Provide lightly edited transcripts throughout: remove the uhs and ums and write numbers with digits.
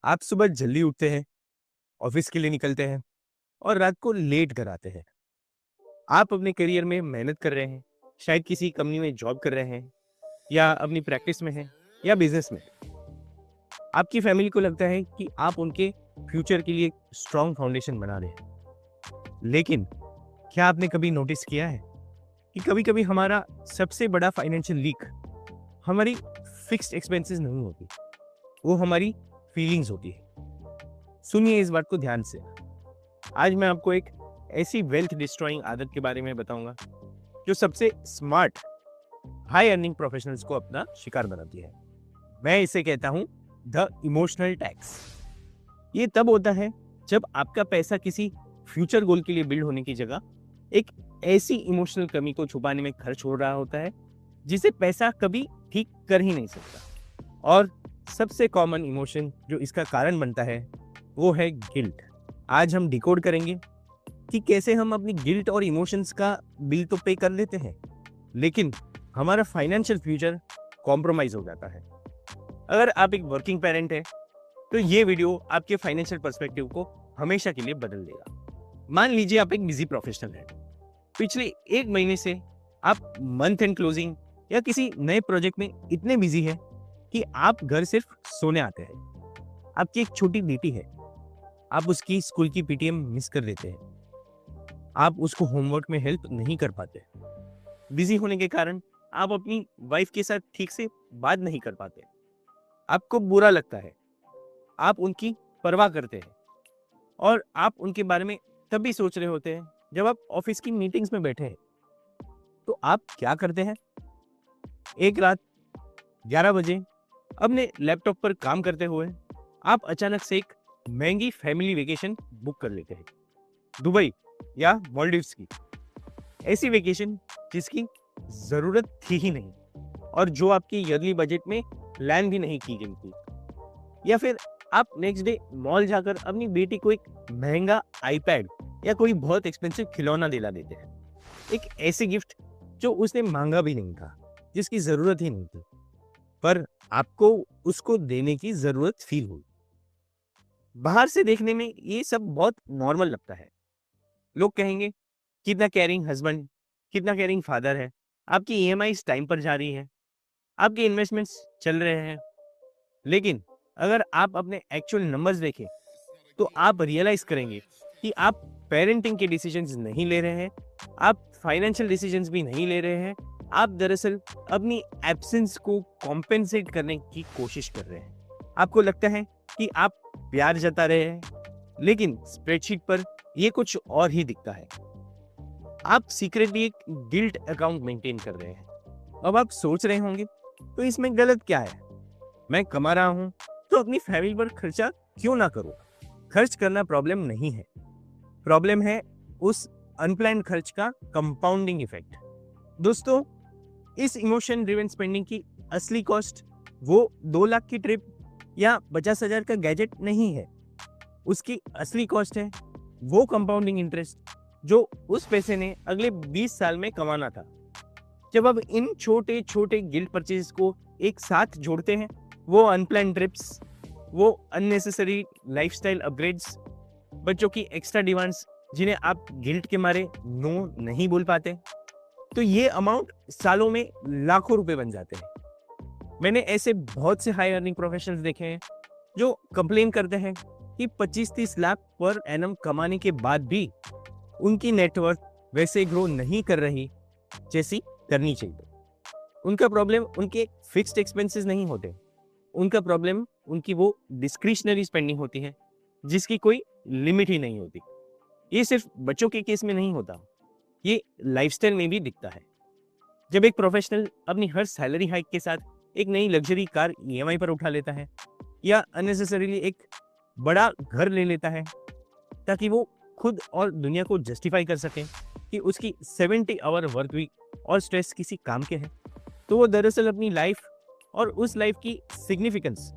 आप सुबह जल्दी उठते हैं, ऑफिस के लिए निकलते हैं और रात को लेट घर आते हैं। आप अपने करियर में मेहनत कर रहे हैं, शायद किसी कंपनी में जॉब कर रहे हैं या अपनी प्रैक्टिस में हैं या बिजनेस में। आपकी फैमिली को लगता है कि आप उनके फ्यूचर के लिए स्ट्रॉन्ग फाउंडेशन बना रहे हैं। लेकिन क्या आपने कभी नोटिस किया है कि कभी-कभी हमारा सबसे बड़ा फाइनेंशियल लीक हमारी फिक्स्ड एक्सपेंसेस नहीं होती, वो हमारी फीलिंग्स होती है। सुनिए इस बात को ध्यान से। आज मैं आपको एक ऐसी वेल्थ डिस्ट्रॉइंग आदत के बारे में बताऊंगा जो सबसे स्मार्ट हाई अर्निंग प्रोफेशनल्स को अपना शिकार बनाती है। मैं इसे कहता हूं द इमोशनल टैक्स। ये तब होता है जब आपका पैसा किसी फ्यूचर गोल के लिए बिल्ड होने की जगह एक ऐसी इमोशनल कमी को छुपाने में खर्च हो रहा होता है जिसे पैसा कभी ठीक कर ही नहीं सकता। और सबसे कॉमन इमोशन जो इसका कारण बनता है वो है गिल्ट। आज हम डिकोड करेंगे कि कैसे हम अपनी गिल्ट और इमोशंस का बिल तो पे कर लेते हैं, लेकिन हमारा फाइनेंशियल फ्यूचर कॉम्प्रोमाइज हो जाता है। अगर आप एक वर्किंग पेरेंट हैं, तो ये वीडियो आपके फाइनेंशियल पर्सपेक्टिव को हमेशा के लिए बदल देगा। मान लीजिए आप एक बिजी प्रोफेशनल हैं। पिछले 1 महीने से आप मंथ एंड क्लोजिंग या किसी नए प्रोजेक्ट में इतने बिजी हैं कि आप घर सिर्फ सोने आते हैं। आपकी एक छोटी बेटी है, आप उसकी स्कूल की पीटीएम मिस कर देते हैं। आप उसको होमवर्क में हेल्प नहीं कर पाते। बिजी होने के कारण आप अपनी वाइफ के साथ ठीक से बात नहीं कर पाते। आपको बुरा लगता है, आप उनकी परवाह करते हैं और आप उनके बारे में तभी सोच रहे होते हैं जब आप ऑफिस की मीटिंग्स में बैठे हैं। तो आप क्या करते हैं? एक रात 11 बजे अपने लैपटॉप पर काम करते हुए आप अचानक से एक महंगी फैमिली वेकेशन बुक कर लेते हैं, दुबई या मालदीव्स की। ऐसी वेकेशन जिसकी जरूरत थी ही नहीं और जो आपकी ईयरली बजट में प्लान भी नहीं की गई थी। या फिर आप नेक्स्ट डे मॉल जाकर अपनी बेटी को एक महंगा आईपैड या कोई बहुत एक्सपेंसिव खिलौना दिला देते हैं, एक ऐसी गिफ्ट जो उसने मांगा भी नहीं था, जिसकी जरूरत ही नहीं थी, पर आपको उसको देने की जरूरत फील हुई। बाहर से देखने में ये सब बहुत नॉर्मल लगता है। लोग कहेंगे कितना केयरिंग हस्बैंड, कितना केयरिंग फादर है, आपकी ईएमआई टाइम पर जा रही है, आपके इन्वेस्टमेंट्स चल रहे हैं। लेकिन अगर आप अपने एक्चुअल नंबर्स देखें तो आप रियलाइज करेंगे कि आप पेरेंटिंग के डिसीजंस नहीं ले रहे हैं, आप फाइनेंशियल डिसीजंस भी नहीं ले रहे हैं। आप दरअसल अपनी एब्सेंस को कॉम्पेंसेट करने की कोशिश कर रहे हैं। आपको लगता है कि आप प्यार जता रहे हैं, लेकिन स्प्रेडशीट पर यह कुछ और ही दिखता है। आप सीक्रेटली एक गिल्ट अकाउंट मेंटेन कर रहे हैं। अब आप सोच रहे होंगे तो इसमें गलत क्या है? मैं कमा रहा हूं तो अपनी फैमिली पर खर्चा क्यों ना करूं? खर्च करना प्रॉब्लम नहीं है, प्रॉब्लम है उस अनप्लान्ड खर्च का कंपाउंडिंग इफेक्ट। दोस्तों, इस इमोशन ड्रिवन स्पेंडिंग की असली कॉस्ट वो 2 लाख की ट्रिप या 50,000 का गैजेट नहीं है। उसकी असली कॉस्ट है वो कंपाउंडिंग इंटरेस्ट जो उस पैसे ने अगले 20 साल में कमाना था। जब आप इन छोटे छोटे गिल्ट परचेज को एक साथ जोड़ते हैं, वो अनप्लान्ड ट्रिप्स, वो अननेसेसरी लाइफस्टाइल अपग्रेड्स, बच्चों की एक्स्ट्रा डिमांड्स जिन्हें आप गिल्ट के मारे नो नहीं बोल पाते, तो ये अमाउंट सालों में लाखों रुपए बन जाते हैं। मैंने ऐसे बहुत से हाई अर्निंग प्रोफेशनल्स देखे हैं जो कंप्लेन करते हैं कि 25-30 लाख पर एनम कमाने के बाद भी उनकी नेटवर्थ वैसे ग्रो नहीं कर रही जैसी करनी चाहिए। उनका प्रॉब्लम उनके फिक्स्ड एक्सपेंसेस नहीं होते, उनका प्रॉब्लम उनकी वो डिस्क्रिशनरी स्पेंडिंग होती है जिसकी कोई लिमिट ही नहीं होती। ये सिर्फ बच्चों के केस में नहीं होता, ये लाइफस्टाइल में भी दिखता है। जब एक प्रोफेशनल अपनी हर सैलरी हाइक के साथ एक नई लग्जरी कार ईएमआई पर उठा लेता है या अननेसेसरीली एक बड़ा घर ले लेता है ताकि वो खुद और दुनिया को जस्टिफाई कर सके कि उसकी 70 आवर वर्क वीक और स्ट्रेस किसी काम के हैं, तो वो दरअसल अपनी लाइफ और उस लाइफ की सिग्निफिकेंस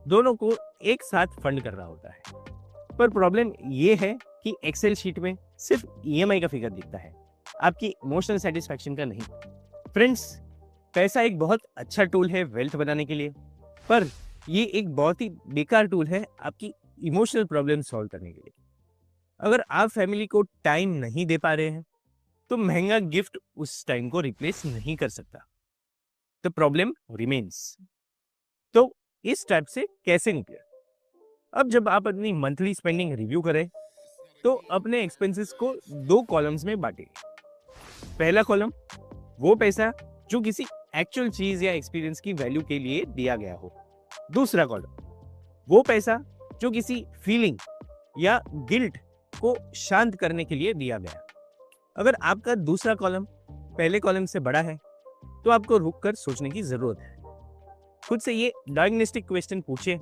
दोनों को एक साथ फंड कर रहा होता है। पर प्रॉब्लम ये है कि एक्सेल शीट में सिर्फ ईएमआई का फिगर दिखता है, आपकी इमोशनल सेटिस्फैक्शन का नहीं। फ्रेंड्स, पैसा एक बहुत अच्छा टूल है वेल्थ बनाने के लिए, पर ये एक बहुत ही बेकार टूल है आपकी इमोशनल प्रॉब्लम सॉल्व करने के लिए। अगर आप फैमिली को टाइम नहीं दे पा रहे हैं, तो महंगा गिफ्ट उस टाइम को रिप्लेस नहीं कर सकता। The problem remains. तो इस टाइप से कैसे निकले? अब जब आप अपनी मंथली स्पेंडिंग रिव्यू करें, तो अपने एक्सपेंसेस को 2 कॉलम्स में बांटें। पहला कॉलम, वो पैसा जो किसी एक्चुअल चीज या एक्सपीरियंस की वैल्यू के लिए दिया गया हो। दूसरा कॉलम, वो पैसा जो किसी फीलिंग या गिल्ट को शांत करने के लिए दिया गया। अगर आपका दूसरा कॉलम पहले कॉलम से बड़ा है, तो आपको रुककर सोचने की जरूरत है। खुद से ये डायग्नोस्टिक क्वेश्चन पूछे,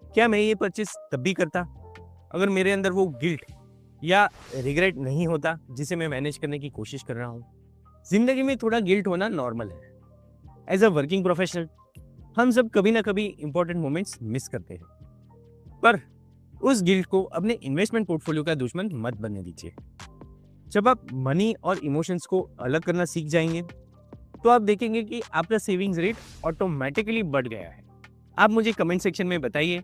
क्या मैं ये परचेस तब भी करता अगर मेरे अंदर वो गिल्ट या रिग्रेट नहीं होता जिसे मैं मैनेज करने की कोशिश कर रहा हूँ। जिंदगी में थोड़ा गिल्ट होना नॉर्मल है। एज अ वर्किंग प्रोफेशनल हम सब कभी ना कभी इंपॉर्टेंट मोमेंट्स मिस करते हैं, पर उस गिल्ट को अपने इन्वेस्टमेंट पोर्टफोलियो का दुश्मन मत बनने दीजिए। जब आप मनी और इमोशंस को अलग करना सीख जाएंगे, तो आप देखेंगे कि आपका सेविंग्स रेट ऑटोमेटिकली बढ़ गया है। आप मुझे कमेंट सेक्शन में बताइए,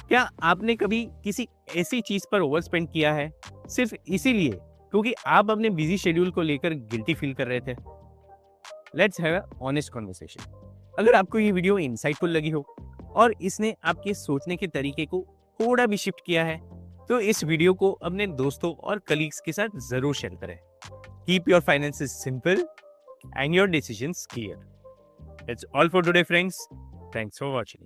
क्या आपने कभी किसी ऐसी चीज पर ओवर स्पेंड किया है सिर्फ इसीलिए क्योंकि आप अपने बिजी शेड्यूल को लेकर गिल्टी फील कर रहे थे? Let's have a honest conversation. अगर आपको ये वीडियो इंसाइटफुल लगी हो और इसने आपके सोचने के तरीके को थोड़ा भी शिफ्ट किया है, तो इस वीडियो को अपने दोस्तों और कलीग्स के साथ जरूर शेयर करें। Keep your finances simple and your decisions clear. That's all for today, friends. Thanks for watching.